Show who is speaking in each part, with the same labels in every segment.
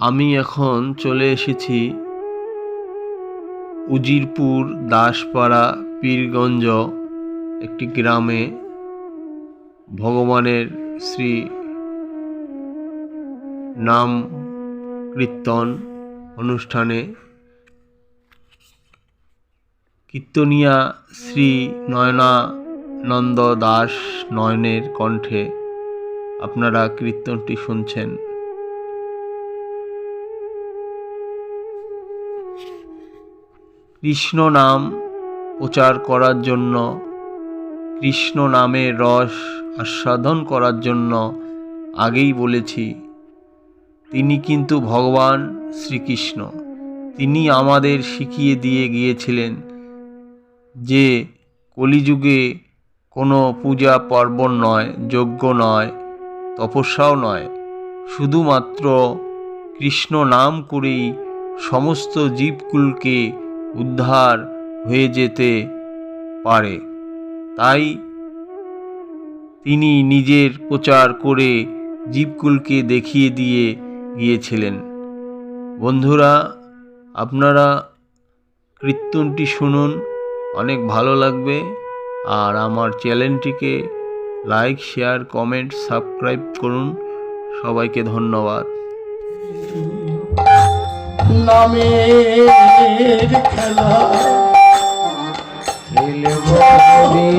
Speaker 1: আমি এখন চলে এসেছি উজিরপুর দাসপাড়া পীরগঞ্জ একটি গ্রামে ভগবানের শ্রী নাম কীর্তন অনুষ্ঠানে কীর্তনিয়া শ্রী নয়নানন্দ দাস নয়নের কণ্ঠে আপনারা কীর্তনটি শুনছেন। কৃষ্ণ নাম প্রচার করার জন্য, কৃষ্ণ নামের রস আস্বাদন করার জন্য আগেই বলেছি, তিনি কিন্তু ভগবান শ্রীকৃষ্ণ। তিনি আমাদের শিখিয়ে দিয়ে গিয়েছিলেন যে কলিযুগে কোনো পূজা পার্বণ নয়, যজ্ঞ নয়, তপস্যাও নয়, শুধুমাত্র কৃষ্ণ নাম করেই সমস্ত জীবকুলকে উদ্ধার হয়ে যেতে পারে। তাই তিনি নিজের প্রচার করে জীবকুলকে দেখিয়ে দিয়ে গিয়েছিলেন। বন্ধুরা, আপনারা কীর্তনটি শুনুন, অনেক ভালো লাগবে। আর আমার চ্যানেলটিকে লাইক, শেয়ার, কমেন্ট, সাবস্ক্রাইব করুন। সবাইকে ধন্যবাদ।
Speaker 2: নামের খেলা খেলব রে,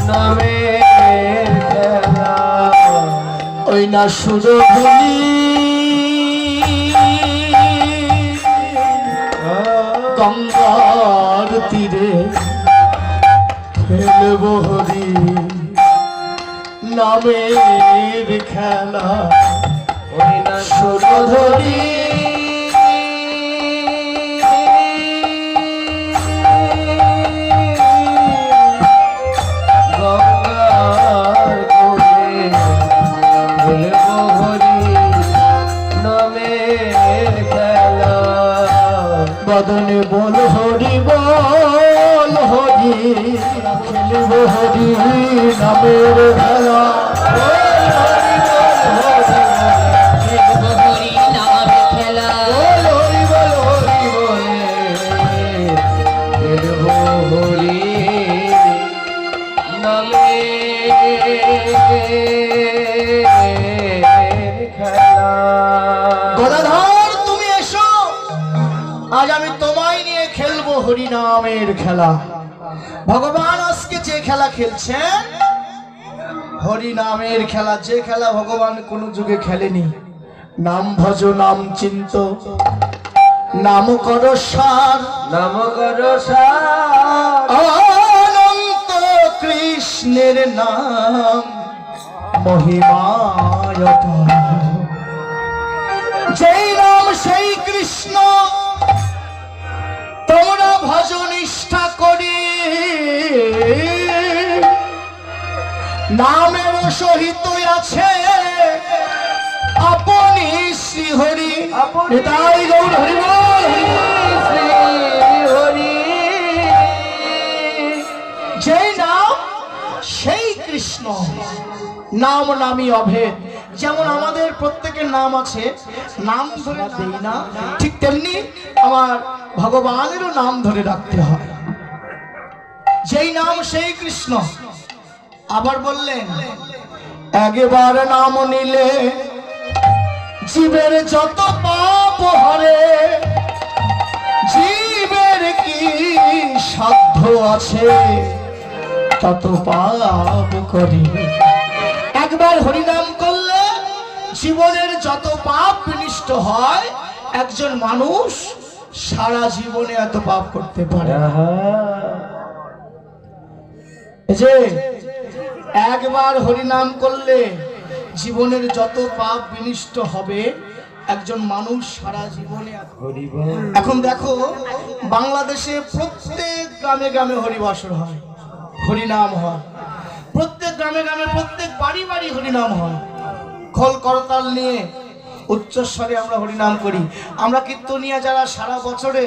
Speaker 2: নামের খেলা ওই না সুরধুনী গঙ্গার তীরে খেলব হরি নামের খেলা ওই না সুরধুনী গঙ্গার কোলে খেলব হরি নামের খেলা। বদনে বল হরি, বল হরি, খেলব হরি নামের খেলা। গদাধর তুমি এসো, আজ আমি তোমায় নিয়ে খেলবো হরিনামের খেলা। ভগবান আজকে যে খেলা খেলছেন হরিনামের খেলা, যে খেলা ভগবান কোন যুগে খেলেনি। নাম ভজ, নাম চিন্ত, নাম করো সার, নাম করো সার। অনন্ত কৃষ্ণের নাম মহিমায়ত, যেই নাম সেই কৃষ্ণ তোমরা ভজ নিষ্ঠা করি। নামের সহিত আছে আপনি শ্রী হরি। তাই গৌর হরি বল, শ্রী হরি। যেই নাম সেই কৃষ্ণ, নাম নামই অভেদ। যেমন আমাদের প্রত্যেকের নাম আছে, নাম ধরে দেই না, ঠিক তেমনি আমার ভগবানেরও নাম ধরে রাখতে হয়। যেই নাম সেই কৃষ্ণ। আবার বললেন, একবার নাম নিলে জীবের যত পাপ হরে। জীবের কি সাধ্য আছে তত পাপ করি। একবার হরিনাম করলে জীবনের যত পাপ বিনষ্ট হয়। একজন মানুষ সারা জীবনে এত পাপ করতে পারে। যে একবার হরিনাম করলে জীবনের যত পাপ বিনষ্ট হবে, একজন মানুষ সারা জীবনে। এখন দেখো, বাংলাদেশে প্রত্যেক গ্রামে গ্রামে হরিবাসর হয়, হরিনাম হয়। প্রত্যেক গ্রামে গ্রামে, প্রত্যেক বাড়ি বাড়ি হরিনাম হয়। খোল করতাল নিয়ে উচ্চস্বরে আমরা হরিনাম করি। আমরা কীর্তনিয়া যারা সারা বছরে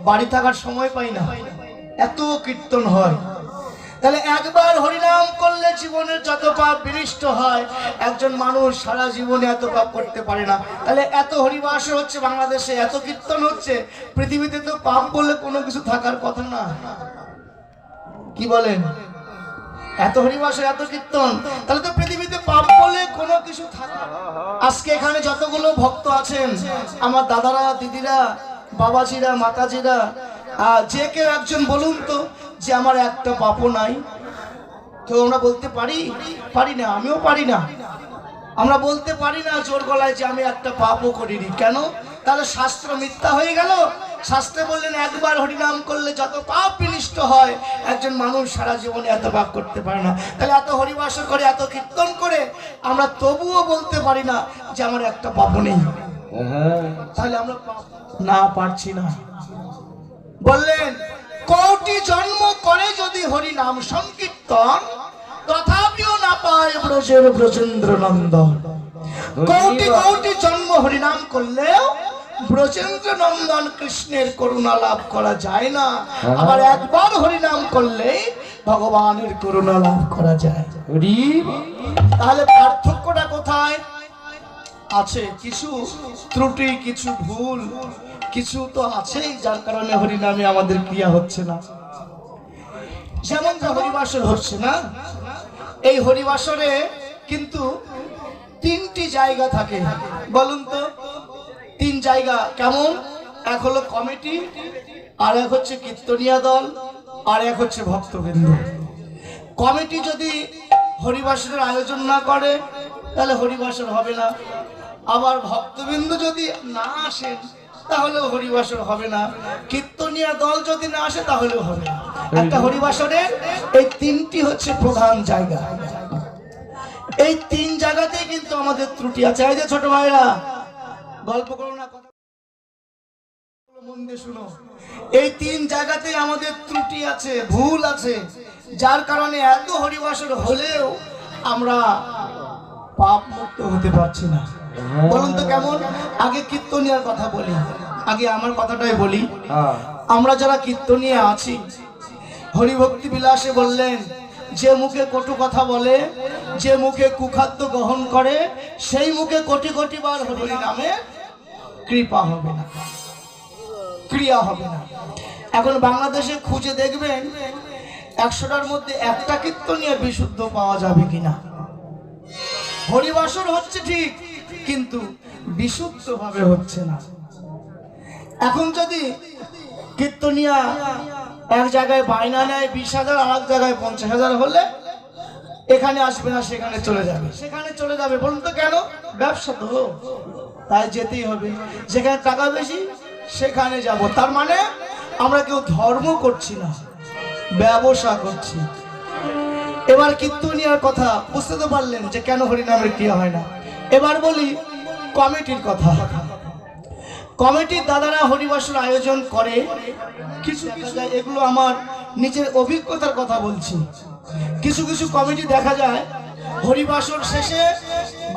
Speaker 2: বাড়ি থাকার সময় পাই না, এত কীর্তন হয়। তাহলে একবার হরিনাম করলে জীবনের যত পাপ বিনষ্ট হয়, একজন মানুষ সারা জীবনে এত পাপ করতে পারে না। তাহলে এত হরিবাস হচ্ছে বাংলাদেশে, এত কীর্তন হচ্ছে, পৃথিবীতে তো পাপ বলে কোনো কিছু থাকার কথা না, কি বলেন? এত হরিবাস, এত কীর্তন, তাহলে তো পৃথিবীতে পাপ বলে কোনো কিছু থাকে। আজকে এখানে যতগুলো ভক্ত আছেন, আমার দাদারা, দিদিরা, বাবাজিরা, মাতাজিরা, যে কেউ একজন বলুন তো যে আমার একটা পাপও নাই। কেউ আমরা বলতে পারি? পারি না, আমিও পারি না। আমরা বলতে পারি না জোর গলায় যে আমি একটা পাপও করিনি। কেন? তাহলে শাস্ত্র মিথ্যা হয়ে গেল। শাস্ত্রে বললেন একবার হরিনাম করলে যত পাপ বিনষ্ট হয়, একজন মানুষ সারা জীবনে এত পাপ করতে পারে না। তাহলে এত হরিবাস করে, এত কীর্তন করে আমরা তবুও বলতে পারি না যে আমার একটা পাপও নেই। তাহলে আমরা না পারছি না। বললেন কোটি জন্ম করে যদি হরি নাম সংকীর্তন, তথাপিও না পায় ব্রজের ব্রজেন্দ্র নন্দন। কোটি কোটি জন্ম হরি নাম করলেও ব্রজেন্দ্র নন্দন কৃষ্ণের করুণা লাভ করা যায় না। আবার একবার হরি নাম করলে ভগবানের করুণা লাভ করা যায়। তাহলে পার্থক্যটা কোথায় আছে? কিছু ত্রুটি, কিছু ভুল, কিছু তো আছেই, যার কারণে হরিনামে আমাদের ক্রিয়া হচ্ছে না। যেমন হরিবাসর হচ্ছে না, এই হরিবাসরে কিন্তু তিনটি জায়গা থাকে। বলুন তো তিন জায়গা কেমন? এক হলো কমিটি, আর এক হচ্ছে কীর্তনিয়া দল, আর এক হচ্ছে ভক্তবৃন্দ। কমিটি যদি হরিবাসরের আয়োজন না করে তাহলে হরিবাসর হবে না। আবার ভক্তবৃন্দ যদি না আসেন তাহলেও হরিবাসর হবে না। কীর্তনিয়া দল যদি না আসে তাহলেও হবে না। একটা হরিবাসরের এই তিনটি হচ্ছে প্রধান জায়গা। এই তিন জায়গাতেই কিন্তু আমাদের ত্রুটি আছে। এই যে ছোট ভাইরা গল্প করো না, কথা মন দিয়ে শুনো। এই তিন জায়গাতেই আমাদের ত্রুটি আছে, ভুল আছে, যার কারণে এত হরিবাসর হলেও আমরা পাপ মুক্ত হতে পারছি না। বলুন তো কেমন? আগে কীর্তনিয়ার কথা বলি, আগে আমার কথাটাই বলি। আমরা যারা কীর্তনিয়া আছি, হরিভক্তি বিলাসে বললেন যে মুখে কটু কথা বলে, যে মুখে কুখাদ্য গ্রহণ করে, সেই মুখে কোটি কোটি বার হরি নামে কৃপা হবে না, ক্রিয়া হবে না। এখন বাংলাদেশে খুঁজে দেখবেন 100টার মধ্যে একটা কীর্তনিয়া বিশুদ্ধ পাওয়া যাবে কিনা। হরিবাসর হচ্ছে ঠিক, কিন্তু বিশুদ্ধ ভাবে হচ্ছে না। এখন যদি কীর্তনিয়া এক জায়গায় বায়না নেয় 20,000, আর এক জায়গায় 50,000 হলে এখানে আসবে না, সেখানে চলে যাবে, সেখানে চলে যাবে। বলুন তো কেন? ব্যবসা তো, তাই যেতেই হবে। যেখানে টাকা বেশি সেখানে যাব। তার মানে আমরা কেউ ধর্ম করছি না, ব্যবসা করছি। এবার কীর্তনিয়ার কথা বুঝতে তো পারলেন যে কেন হরিনামের ক্রিয়া হয় না। এবার বলি কমিটির কথা। কমিটির দাদারা হরিবাসর আয়োজন করে, কিছু কিছু এগুলো আমার নিজের অভিজ্ঞতার কথা বলছি। কিছু কিছু কমিটি দেখা যায় হরিবাসর শেষে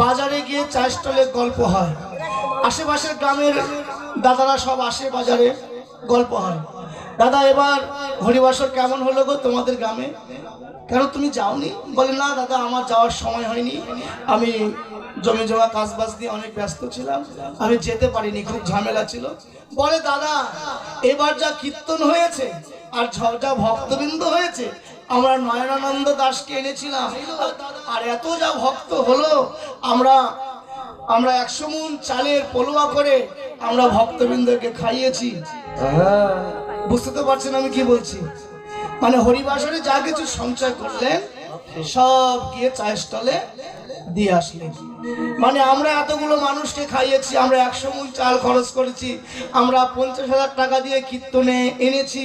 Speaker 2: বাজারে গিয়ে চা স্টলে গল্প হয়। আশেপাশের গ্রামের দাদারা সব আসে, বাজারে গল্প হয়। দাদা এবার হরিবাসর কেমন হলো গো তোমাদের গ্রামে? কেন তুমি যাওনি? বলে না দাদা আমার যাওয়ার সময় হয়নি, আমি জমি জমা কাজবাজ দিয়ে অনেক ব্যস্ত ছিলাম, আমি যেতে পারিনি, খুব ঝামেলা ছিল। বলে দাদা এবার যা কীর্তন হয়েছে আর যা ভক্তবৃন্দ হয়েছে, আমরা নয়নানন্দ দাসকে এনেছিলাম, আর এত যা ভক্ত হলো, আমরা 100 মণ চালের পোলোয়া করে আমরা ভক্তবৃন্দকে খাইয়েছি। বুঝতে তো পারছেন আমি কি বলছি? মানে হরিবাসরে যা কিছু সঞ্চয় করলেন সব গিয়ে চা স্টলে দিয়ে আসলেন। মানে আমরা এতগুলো মানুষকে খাইয়েছি, আমরা 100 মণ চাল খরচ করেছি, আমরা 50,000 টাকা দিয়ে কীর্তনে এনেছি,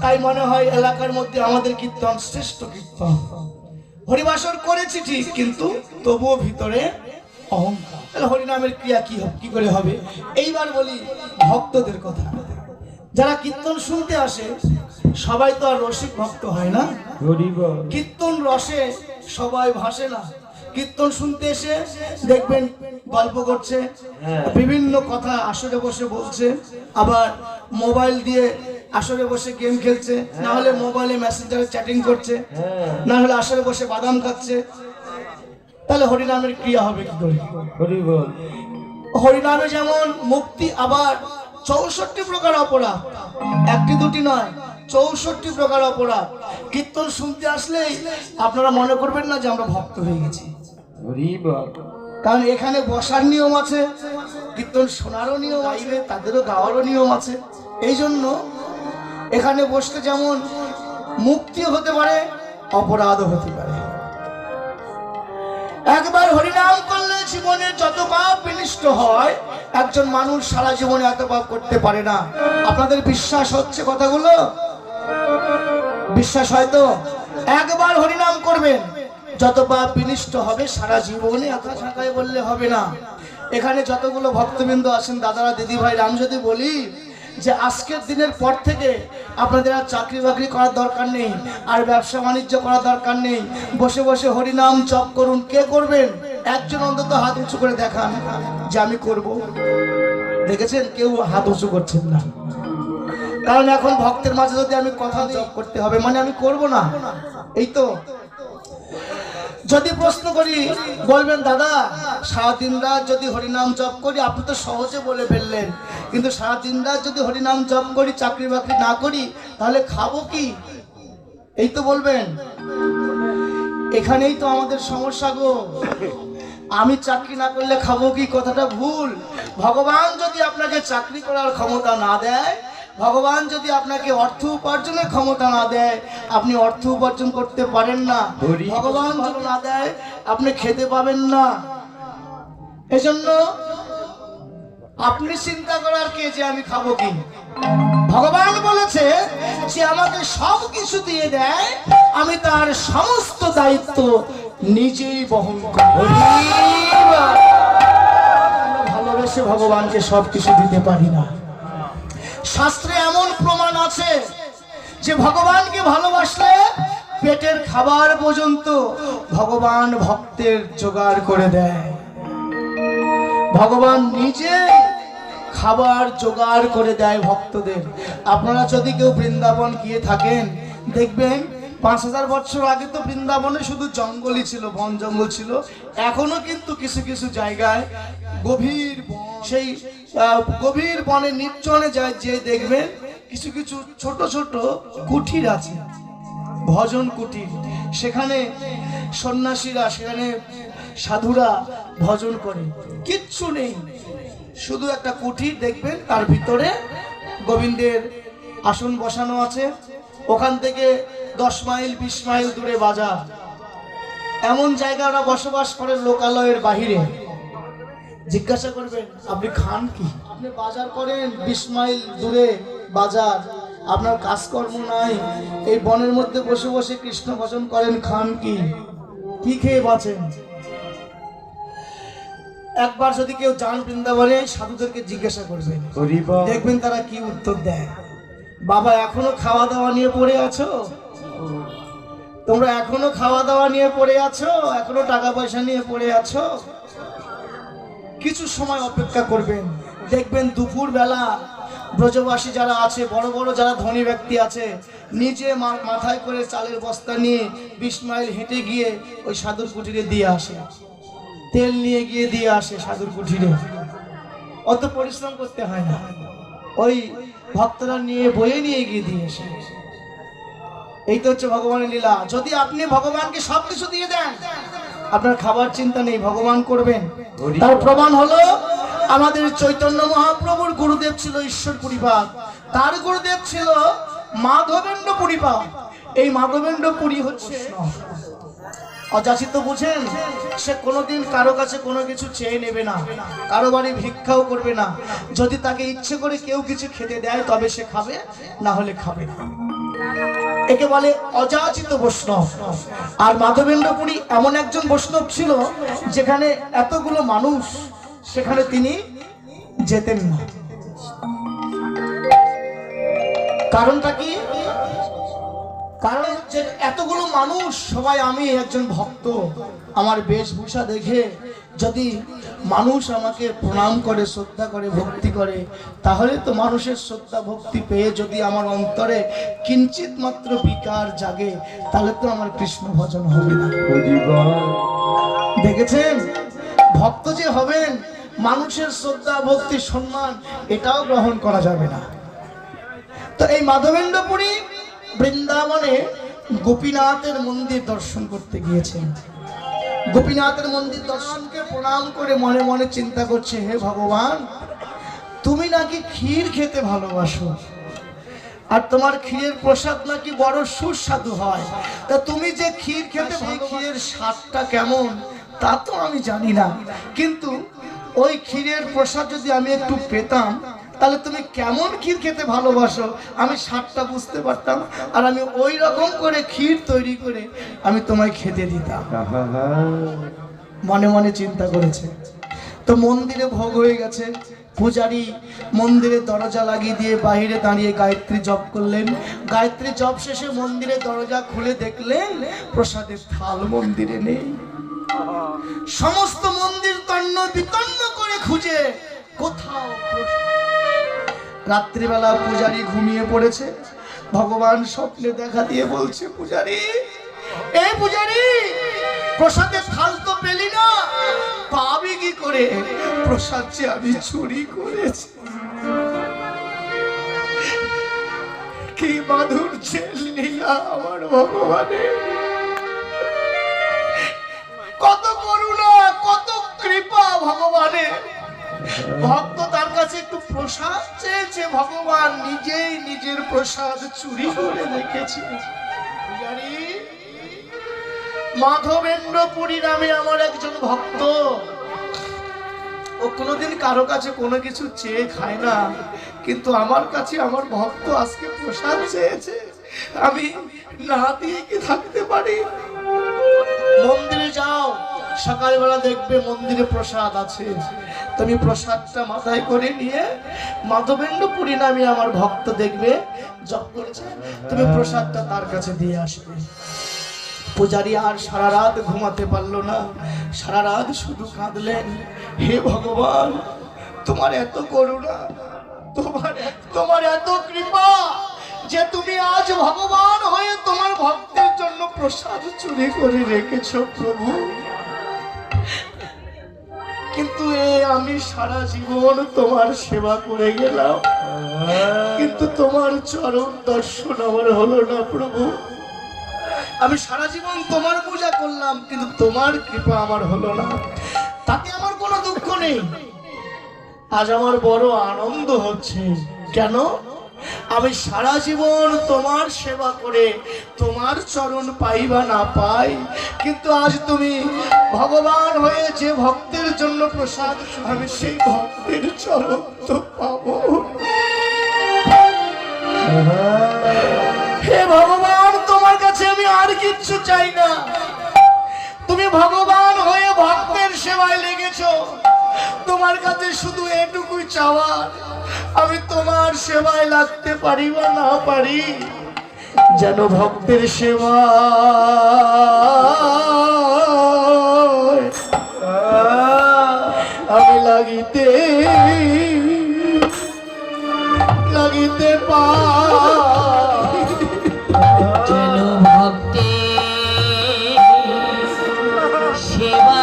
Speaker 2: তাই মনে হয় এলাকার মধ্যে আমাদের কীর্তন শ্রেষ্ঠ কীর্তন। হরিবাসর করেছি ঠিক, কিন্তু তবুও ভিতরে অহংকার। তাহলে হরিনামের ক্রিয়া কি করে হবে? এইবার বলি ভক্তদের কথা। যারা কীর্তন শুনতে আসে সবাই তো আর রসিক ভক্ত হয় না। কীর্তন রসে সবাই ভাসে না। কীর্তন শুনতে এসে দেখবেন গল্প করছে, বিভিন্ন কথা আসরে বসে বলছে, আবার মোবাইল দিয়ে আসরে বসে গেম খেলছে, না হলে মোবাইলে মেসেঞ্জারে চ্যাটিং করছে, না হলে আসরে বসে বাদাম খাচ্ছে, তাহলে হরিনামের ক্রিয়া হবে কি করে? হরিনামে যেমন মুক্তি, আবার 64 প্রকার অপরাধ, একটি দুটি নয়, 64 প্রকার অপরাধ। কীর্তন শুনতে আসলেই আপনারা মনে করবেন না যে আমরা ভক্ত হয়ে গেছি, কারণ এখানে বসার নিয়ম আছে, কীর্তন শোনারও নিয়ম আছে, তাদেরও গাওয়ারও নিয়ম আছে। এই জন্য এখানে বসতে যেমন মুক্তি হতে পারে, অপরাধও হতে পারে। একবার হরিনাম করলে জীবনের যত পাপ বিনষ্ট হয়, একজন মানুষ সারা জীবনে এত পাপ করতে পারে না। আপনাদের বিশ্বাস হচ্ছে কথাগুলো? বিশ্বাস হয়তো? একবার হরিনাম করবেন, যত পাপ বিনষ্ট হবে সারা জীবনে। এত ছাঁকায় বললে হবে না। এখানে যতগুলো ভক্তবৃন্দ আছেন, দাদারা, দিদি ভাইরা, আমি যদি বলি যে আজকের দিনের পর থেকে আপনাদের আর চাকরি বাকরি করার দরকার নেই, আর ব্যবসা বাণিজ্য করার দরকার নেই, বসে বসে হরিনাম জপ করুন, কে করবেন? একজন অন্তত হাত উঁচু করে দেখান যে আমি করব। দেখেছেন? কেউ হাত উঁচু করছেন না, কারণ এখন ভক্তের মাঝে যদি আমি কথা জপ করতে হবে মানে আমি করব না। এই তো যদি প্রশ্ন করি, বলবেন দাদা সারাদিন রাত যদি হরিনাম জপ করি, আপনি তো সহজে বলে ফেললেন, কিন্তু সারাদিন রাত যদি হরিনাম জপ করি, চাকরি বাকরি না করি, তাহলে খাবো কি? এই তো বলবেন। এখানেই তো আমাদের সমস্যা গো। আমি চাকরি না করলে খাবো কি, কথাটা ভুল। ভগবান যদি আপনাকে চাকরি করার ক্ষমতা না দেয়, ভগবান যদি আপনাকে অর্থ উপার্জনের ক্ষমতা না দেয়, আপনি অর্থ উপার্জন করতে পারেন না। ভগবান যদি না দেয়, আপনি খেতে পাবেন না। এজন্য আপনি চিন্তা করার কে যে আমি খাবো কি? ভগবান বলেছে যে আমাকে সব কিছু দিয়ে দেয়, আমি তার সমস্ত দায়িত্ব নিজেই বহন করি। ভালোবেসে ভগবানকে সব কিছু দিতে পারি না। শাস্ত্রে এমন প্রমাণ আছে যে ভগবানকে ভালোবাসলে পেটের খাবার পর্যন্ত ভগবান ভক্তের জোগাড় করে দেয়। ভগবান নিজে খাবার জোগাড় করে দেয় ভক্তদের। আপনারা যদি কেউ বৃন্দাবন গিয়ে থাকেন, দেখবেন 5000 বছর আগে তো বৃন্দাবনে শুধু জঙ্গলই ছিল, বন জঙ্গল ছিল। এখনো কিন্তু কিছু কিছু জায়গায় গভীর সেই গভীর বনে নির্জনে যায়, যে দেখবেন কিছু কিছু ছোট ছোট কুঠির আছে, ভজন কুটির। সেখানে সন্ন্যাসীরা, সেখানে সাধুরা ভজন করে, কিচ্ছু নেই, শুধু একটা কুঠির দেখবেন, তার ভিতরে গোবিন্দের আসন বসানো আছে। ওখান থেকে 10 মাইল 20 মাইল দূরে বাজার। এমন জায়গায় ওরা বসবাস করে, লোকালয়ের বাহিরে। জিজ্ঞাসা করবেন আপনি খান কি? আপনি বাজার করেন 20 মাইল দূরে বাজার, আপনার কাজকর্ম নাই, এই বনের মধ্যে বসে বসে কৃষ্ণ ভজন করেন, খান কি? কি খেয়ে বাঁচেন? একবার যদি কেউ যান বৃন্দাবনে, সাধুদেরকে জিজ্ঞাসা করবেন, দেখবেন তারা কি উত্তর দেয়। বাবা এখনো খাওয়া দাওয়া নিয়ে পড়ে আছো? তোমরা এখনো খাওয়া দাওয়া নিয়ে পড়ে আছো? এখনো টাকা পয়সা নিয়ে পড়ে আছো? কিছু সময় অপেক্ষা করবেন, দেখবেন দুপুর বেলা ব্রজবাসী যারা আছে, বড় বড় যারা ধনী ব্যক্তি আছে, নিজে মাথায় করে চালের বস্তা নিয়ে 20 মাইল হেঁটে গিয়ে ওই সাধুর কুটিরে দিয়ে আসে, তেল নিয়ে গিয়ে দিয়ে আসে সাধুর কুঠিরে। অত পরিশ্রম করতে হয় না, ওই ভক্তরা নিয়ে বয়ে নিয়ে গিয়ে দিয়ে আসে। এই তো হচ্ছে ভগবানের লীলা। যদি আপনি ভগবানকে সবকিছু দিয়ে দেন, আপনার খাবার চিন্তা নেই, ভগবান করবেন। তার প্রমাণ হলো আমাদের চৈতন্য মহাপ্রভুর গুরুদেব ছিল ঈশ্বরপুরীপাদ, তার গুরুদেব ছিল মাধবেন্দ্র পুরীপাদ। এই মাধবেন্দ্র পুরী হচ্ছে অযাচিত, বুঝেন? সে কোনোদিন কারো কাছে কোনো কিছু চেয়ে নেবে না, কারো বাড়ি ভিক্ষাও করবে না। যদি তাকে ইচ্ছে করে কেউ কিছু খেতে দেয় তবে সে খাবে, না হলে খাবে না। একে বলে অযাচিত বৈষ্ণব। আর মাধবেন্দ্র পুরী এমন একজন বৈষ্ণব ছিল, যেখানে এতগুলো মানুষ, সেখানে তিনি যেতেন না। কারণটা কি? কারণ যে এতগুলো মানুষ সবাই আমি একজন ভক্ত, আমার বেশভূষা দেখে যদি মানুষ আমাকে প্রণাম করে, শ্রদ্ধা করে, ভক্তি করে, তাহলে তো মানুষের শ্রদ্ধা ভক্তি পেয়ে যদি আমার অন্তরে কিঞ্চিত মাত্র বিকার জাগে, তাহলে তো আমার কৃষ্ণ ভজন হবে না। দেখেছেন, ভক্ত যে হবেন, মানুষের শ্রদ্ধা ভক্তি সম্মান এটাও গ্রহণ করা যাবে না। তো এই মাধবেন্দ্রপুরী বৃন্দাবনে গোপীনাথের মন্দির দর্শন করতে গিয়েছেন। গোপীনাথের মন্দির দর্শনকে প্রণাম করে মনে মনে চিন্তা করছে, হে ভগবান, তুমি নাকি ক্ষীর খেতে ভালোবাসো, আর তোমার ক্ষীরের প্রসাদ নাকি বড় সুস্বাদু হয়। তা তুমি যে ক্ষীর খেতে, ক্ষীরের স্বাদটা কেমন তা তো আমি জানি না, কিন্তু ওই ক্ষীরের প্রসাদ যদি আমি একটু পেতাম, তাহলে তুমি কেমন ক্ষীর খেতে ভালোবাসো আমি স্বাদটা বুঝতে পারতাম, আর আমি ওই রকম করে ক্ষীর তৈরি করে আমি তোমায় খেতে দিতাম। মনে মনে চিন্তা করেছে। তো মন্দিরে ভোগ হয়ে গেছে, পূজারী মন্দিরে দরজা লাগিয়ে দিয়ে বাইরে দাঁড়িয়ে গায়ত্রী জপ করলেন। গায়ত্রী জপ শেষে মন্দিরে দরজা খুলে দেখলেন প্রসাদের থাল মন্দিরে নেই। সমস্ত মন্দির তন্ন বিতন্ন করে খুঁজে কোথাও রাত্রিবেলা পূজারী ঘুমিয়ে পড়েছে। ভগবান স্বপ্নে দেখা দিয়ে বলছে, পূজারী, এই পূজারী, প্রসাদের থাল তো পেলি না, পাবি কি করে? প্রসাদ যে আমি চুরি করেছি। কি মাধুর্যের লীলা আমার ভগবানের, কত করুণা, কত কৃপা ভগবানের। ভক্ত তার কাছে একটু প্রসাদ চেয়েছে, ভগবান নিজেই নিজের প্রসাদ চুরি করে রেখেছে। মাধবেন্দ্রপুরী নামে আমার একজন ভক্ত, ও কোনোদিন কারো কাছে কোনো কিছু চেয়ে খায় না, কিন্তু আমার কাছে আমার ভক্ত আজকে প্রসাদ চেয়েছে, আমি না দিয়ে কি থাকতে পারি? মন্দিরে যাও, সকালবেলা দেখবে মন্দিরে প্রসাদ আছে, তুমি প্রসাদটা মাথায় করে নিয়ে মাধবেন্দ্রপুরী নামে আমার ভক্ত দেখবে জপ করেছে, তুমি প্রসাদটা তার কাছে দিয়ে আসবে। পূজারী আর সারা রাত ঘুমাতে পারলো না, সারা রাত শুধু কাঁদলেন, হে ভগবান, তোমার এত করুণা, তোমার এত কৃপা যে তুমি আজ ভগবান হয়ে তোমার ভক্তের জন্য প্রসাদ চুরি করে রেখেছো প্রভু। কিন্তু আমি সারা জীবন তোমার সেবা করে গেলাম, কিন্তু তোমার চরণ দর্শন আমার হলো না প্রভু। আমি সারা জীবন তোমার পূজা করলাম, কিন্তু তোমার কৃপা আমার হলো না। তাতে আমার কোনো দুঃখ নেই, আজ আমার বড় আনন্দ হচ্ছে। কেন? আমি সারা জীবন তোমার সেবা করে তোমার চরণ পাই বা না পাই, কিন্তু আজ তুমি ভগবান হয়ে যে ভক্তের জন্য প্রসাদ, আমি সেই ভক্তের চরণ তো পাবো। হে ভগবান, তোমার কাছে আমি আর কিচ্ছু চাই না। তুমি ভগবান হয়ে ভক্তের সেবায় লেগেছো, তোমার কাছে শুধু এটুকুই চাওয়ার, আমি তোমার সেবায় লাগতে পারি বা না পারি, যেন ভক্তের সেবা আমি লাগিতে পারি।
Speaker 3: যেন ভক্তের সেবা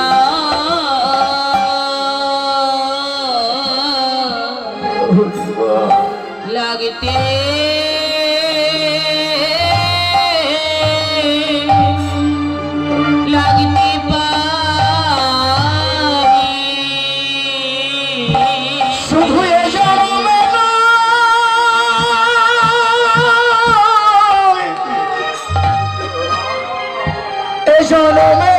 Speaker 3: লাগতে পারি।
Speaker 2: শুধু এ জন্মে নয়, এ জন্মে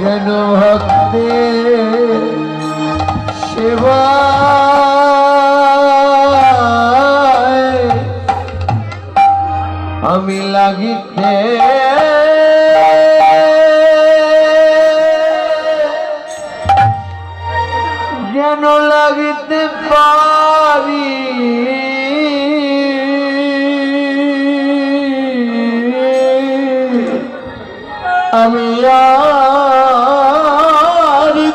Speaker 1: যেন ভক্তের সেবা আমি লাগিতে
Speaker 2: আমি আর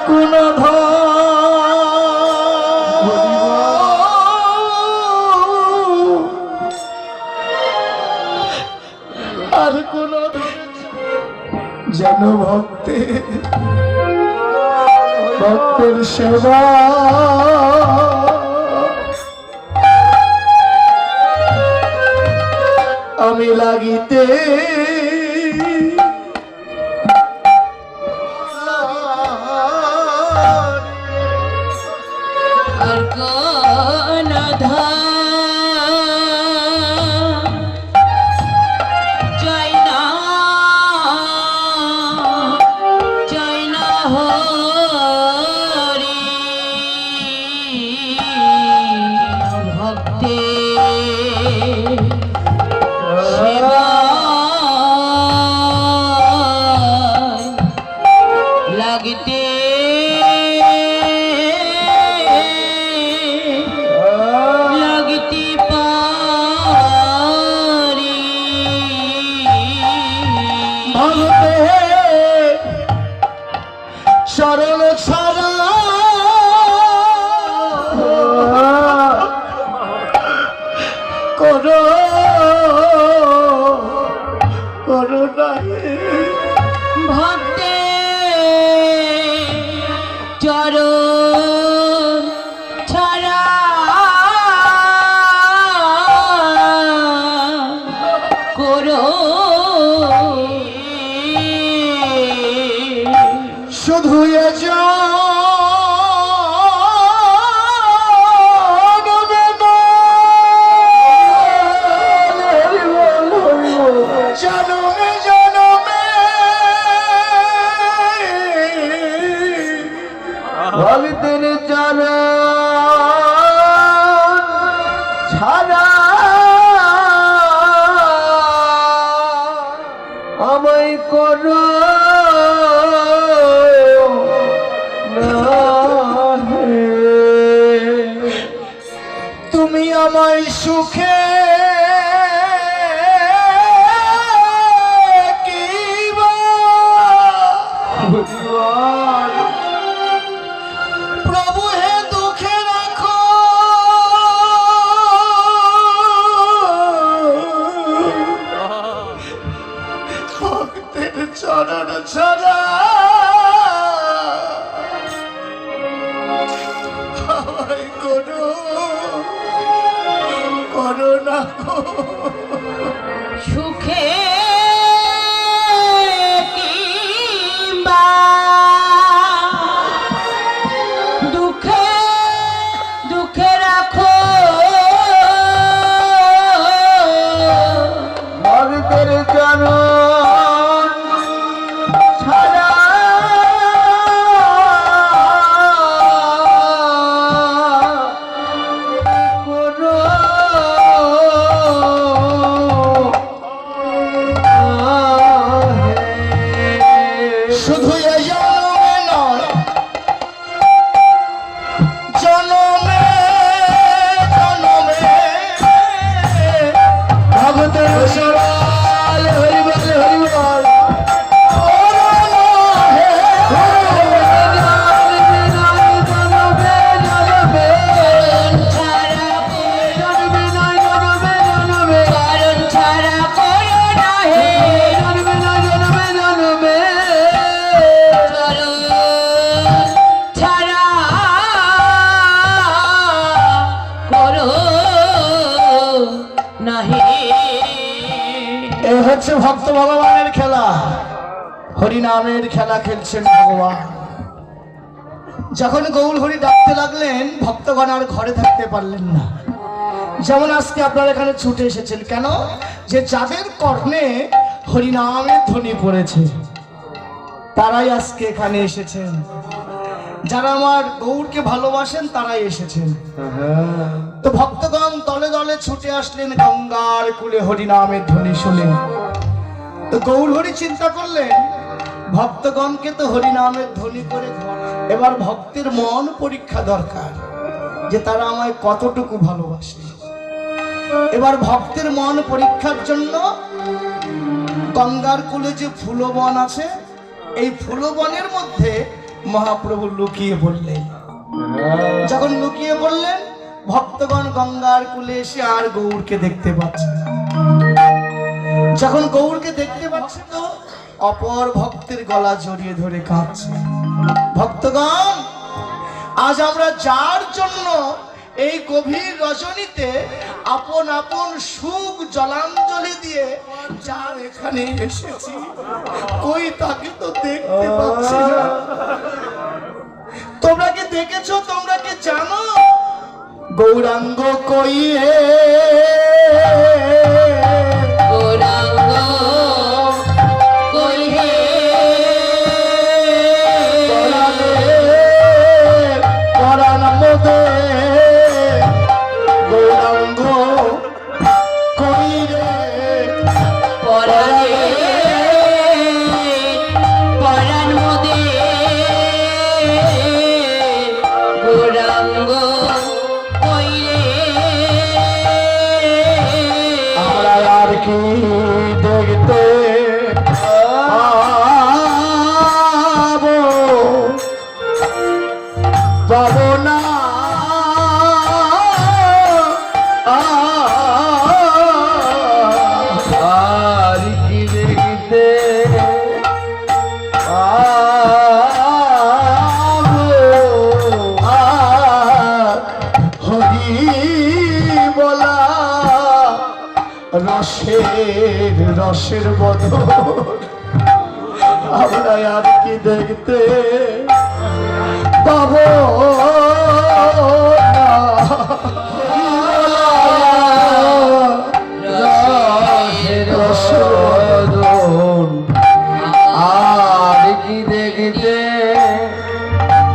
Speaker 2: কোন আর কোন যেন ভক্তের সেবা আমি লাগিতে
Speaker 3: আর কোন চাই না হরি ভক্তে সেবা লাগতে লাগতে পারি
Speaker 2: ভক্তে শরণ ছাড়া করো নাই
Speaker 3: ভক্তে চরণ ছাড়া করো
Speaker 2: শুধু জনমে জনমে
Speaker 1: ভক্তের চরণ ছাড়া আমায় করো
Speaker 2: তুমি আমায় সুখে প্রভু হে দুঃখে রাখো ভক্তের চরণ ছাড়া আমায় করো না
Speaker 3: সুখে কিংবা দুঃখে দুঃখে রাখো
Speaker 1: ভক্তের চরণ ছাড়া কোনো
Speaker 2: শুধু এ জন্মে নয় জন্মে জন্মে ভক্তের সবাই হরিবল হরিবল
Speaker 3: চরণ ছাড়া করো না হে চরণ ছাড়া করো না হে
Speaker 2: এ হচ্ছে ভক্ত ভগবানের খেলা হরিনামের খেলা খেলছেন ভগবান যখন গৌর হরি ডাকতে লাগলেন ভক্তগণ আর ঘরে থাকতে পারলেন না যেমন আজকে আপনারা এখানে ছুটে এসেছেন কেন যে যাদের কর্ণে হরিনামের ধ্বনি পড়েছে তারাই আজকে এখানে এসেছেন যারা আমার গৌরকে ভালোবাসেন তারাই এসেছেন তো ভক্তগণ দলে দলে ছুটে আসলেন গঙ্গার কূলে হরিনামের ধ্বনি শুনে তো গৌর হরি চিন্তা করলেন ভক্তগণকে তো হরিনামের ধ্বনি করে এবার ভক্তের মন পরীক্ষা দরকার যে তারা আমায় কতটুকু ভালোবাসে এবার ভক্তের মন পরীক্ষার জন্য গঙ্গার কূলে যে ফুলবন আছে, এই ফুলবনের মধ্যে মহাপ্রভু লুকিয়ে পড়লেন। যখন লুকিয়ে পড়লেন, ভক্তগণ গঙ্গার কূলে এসে আর গৌরকে দেখতে পাচ্ছে না। যখন গৌরকে দেখতে পাচ্ছে তো অপর ভক্তের গলা জড়িয়ে ধরে কাঁদছে। ভক্তগণ, আজ আমরা যার জন্য এই গভীর রজনীতে আপন আপন সুখ জলাঞ্জলি দিয়ে যার এখানে এসেছি, কই তাকে তো দেখতে পাচ্ছি না। তোমরা কি দেখেছো? তোমরা কি জানো গৌরাঙ্গ কই হে?
Speaker 3: গৌরাঙ্গ কই হে?
Speaker 2: পরাণ মোদে গৌরাঙ্গ কই রে?
Speaker 3: পরাণে পরাণ মোদে গৌরাঙ্গ কই রে?
Speaker 2: আমরা আর কি দেখতে পাবো না।
Speaker 1: আর কি দেখতে
Speaker 2: হরি বলা রসের বদল আমরা আর কি দেখতে পাবো না। রসের বদল
Speaker 1: আর কি দেখতে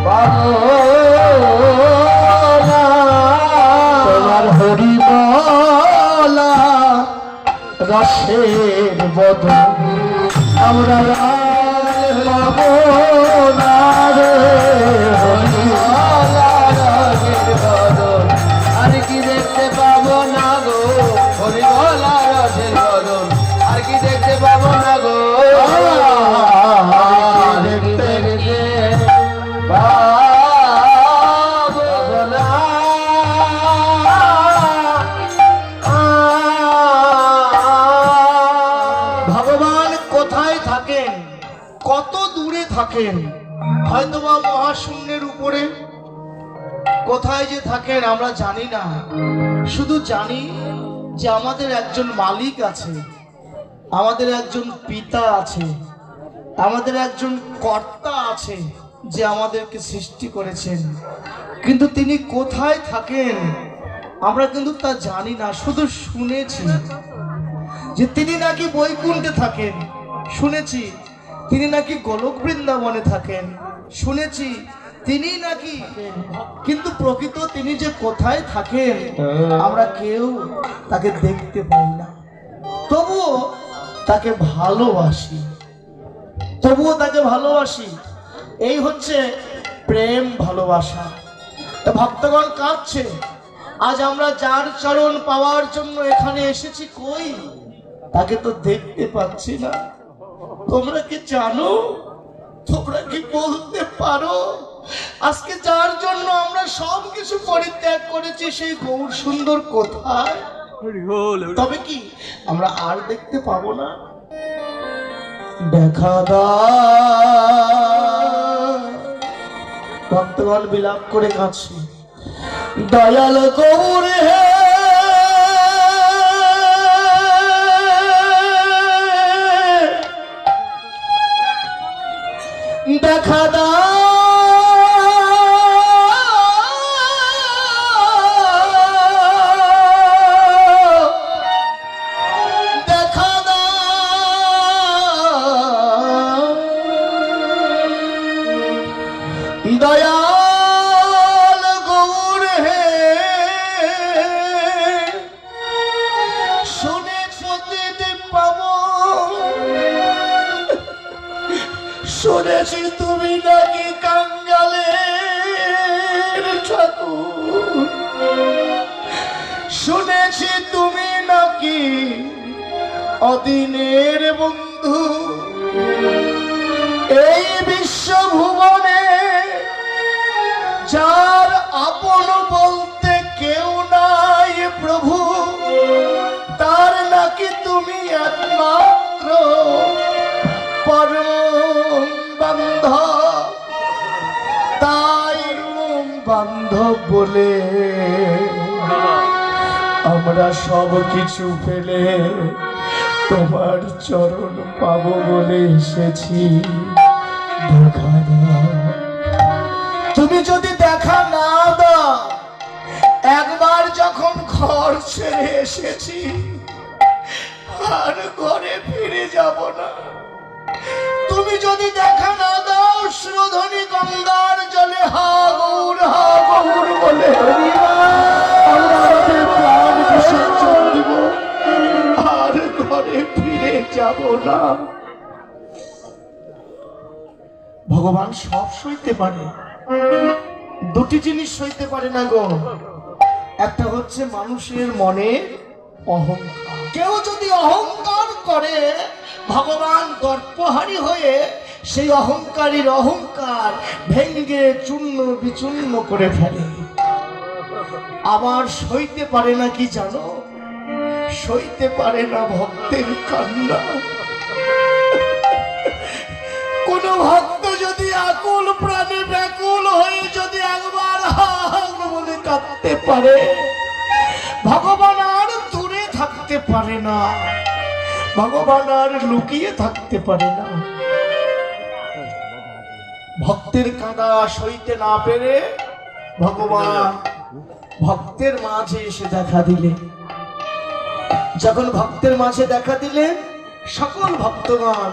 Speaker 1: পাবো না।
Speaker 2: তোমার হরি বলা রসের বদল আমরা আর পাবো না রে। হরি বলা রসের বদল
Speaker 1: আর কি দেখতে পাবো না গো, হরি বলা রসের বদল আর কি দেখতে পাবো না গো। আর কি দেখতে পাবো না।
Speaker 2: ভগবান কোথায় থাকেন, কত দূরে থাকেন, হয়তোবা মহাশূন্যের উপরে কোথায় যে থাকেন আমরা জানি না। শুধু জানি যে আমাদের একজন মালিক আছে, আমাদের একজন পিতা আছে, আমাদের একজন কর্তা আছে যে আমাদেরকে সৃষ্টি করেছেন। কিন্তু তিনি কোথায় থাকেন আমরা কিন্তু তা জানি না, শুধু শুনেছি যে তিনি নাকি বৈকুণ্ঠে থাকেন, শুনেছি তিনি নাকি গোলক বৃন্দাবনে থাকেন, শুনেছি তিনি নাকি, কিন্তু প্রকৃত তিনি যে কোথায় থাকেন আমরা কেউ তাকে দেখতে পাই না। তবুও তাকে ভালোবাসি, তবুও তাকে ভালোবাসি। এই হচ্ছে প্রেম ভালোবাসা। তো ভক্তগণ কাঁদছে, আজ আমরা যার চরণ পাওয়ার জন্য এখানে এসেছি, কই তাকে তো দেখতে পাচ্ছি না। তোমরা কি জানো, তোমরা কি বলতে পারো আজকে যার জন্য আমরা সব কিছু পরিত্যাগ করেছি সেই গৌর সুন্দর কোথায়? তবে কি আমরা আর দেখতে পাবো না? দেখা দাও। ভক্তগণ বিলাপ করে কাঁদছে, দয়াল গৌর হে দেখা দাও। দেখা দাও দয়াল গৌর হে, শুনে পতিতে পাবো। শুনেছি তুমি নাকি কাঙ্গালের ঠাকুর, শুনেছি তুমি নাকি অদিনের বন্ধু। এই বিশ্ব ভুবনে যার আপন বলতে কেউ নাই প্রভু, তার নাকি তুমি একমাত্র পরম বান্ধব। তাই বান্ধব বলে আমরা সব কিছু ফেলে তোমার চরণ পাবো বলে এসেছি। দেখা দাও, তুমি যদি দেখা না দাও, একবার যখন ঘর ছেড়ে এসেছি আর ঘরে ফিরে যাব না। তুমি যদি দেখা না দাও, সুরধনী গঙ্গার জলে হা গৌর বলে আমরা আমাদের প্রাণ বিসর্জন দিব, আর ঘরে ফিরে যাব না। ভগবান সব সইতে পারে, দুটি জিনিস সইতে পারে না গো। একটা হচ্ছে মানুষের মনে অহংকার। কেউ যদি অহংকার করে, ভগবান দর্পহারী হয়ে সেই অহংকারীর অহংকার ভেঙ্গে চূর্ণ বিচূর্ণ করে ফেলে। আবার সইতে পারে না কি জানো? সইতে পারে না ভক্তের কান্না। কোন ভক্ত যদি আকুল প্রাণে ব্যাকুল হয়ে যদি একবার বলে কাঁদতে পারে, ভগবান আর দূরে থাকতে পারে না, ভগবান আর লুকিয়ে থাকতে পারে না। ভক্তের কাঁদা সইতে না পেরে ভগবান ভক্তের মাঝে এসে দেখা দিলেন। যখন ভক্তের মাঝে দেখা দিলেন, সকল ভক্তগণ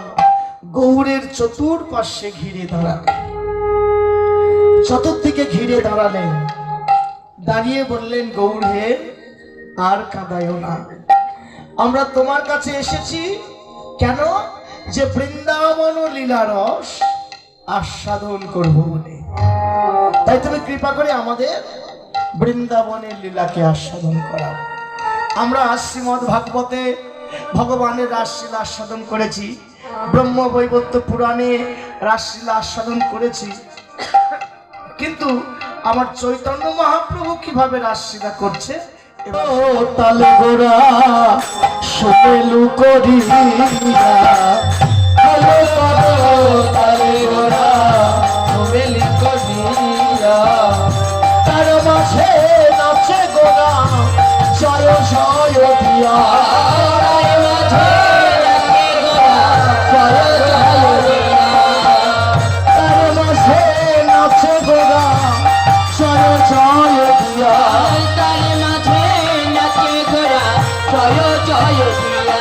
Speaker 2: গৌরের চতুর্পার্শ্বে ঘিরে দাঁড়ালেন। চতুর্দিকে ঘিরে দাঁড়ালেন, দাঁড়িয়ে বললেন, গৌর হে, আর কাঁদায়ও না। আমরা তোমার কাছে এসেছি কেন? যে বৃন্দাবন লীলা রস আস্বাদন করবো বলে। তাই তুমি কৃপা করে আমাদের বৃন্দাবনের লীলাকে আস্বাদন করা। আমরা শ্রীমদ্ ভাগবতে ভগবানের রাসলীলা আস্বাদন করেছি, ব্রহ্মবৈবর্ত পুরাণে রাসলীলা আস্বাদন করেছি, কিন্তু আমার চৈতন্য মহাপ্রভু কিভাবে রাসলীলা করছে তালে গোরা সুমেলু করিয়া,
Speaker 1: তালে গোরা সুমেলু করিয়া,
Speaker 2: তার মাঝে নাচে গোরা জয় জয় দিয়া,
Speaker 3: তার মাঝে নাচে গোরা জয় জয় দিয়া,
Speaker 2: তার মাঝে নাচে গোরা জয় জয় দিয়া,
Speaker 3: তার মাঝে নাচে গোরা জয় জয় দিয়া।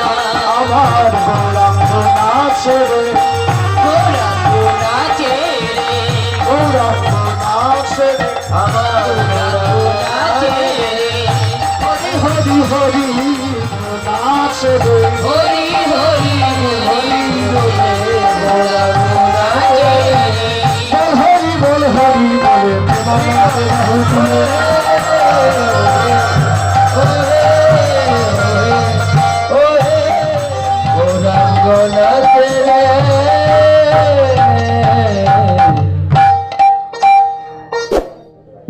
Speaker 2: আমার গৌরাঙ্গ নাচে রে,
Speaker 3: গৌরাঙ্গ নাচে রে,
Speaker 2: গৌরাঙ্গ নাচে রে,
Speaker 3: আমার গৌরাঙ্গ নাচে রে,
Speaker 2: হরি হরি হরি নাচে রে,
Speaker 3: হরি হরি হরি বলে গৌরাঙ্গ নাচে রে।
Speaker 2: বল হরি বলে
Speaker 1: গৌরাঙ্গ নাচে রে।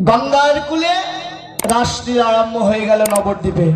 Speaker 2: গঙ্গার কূলে রাসলীলা আরম্ভ হয়ে গেল নবদ্বীপে।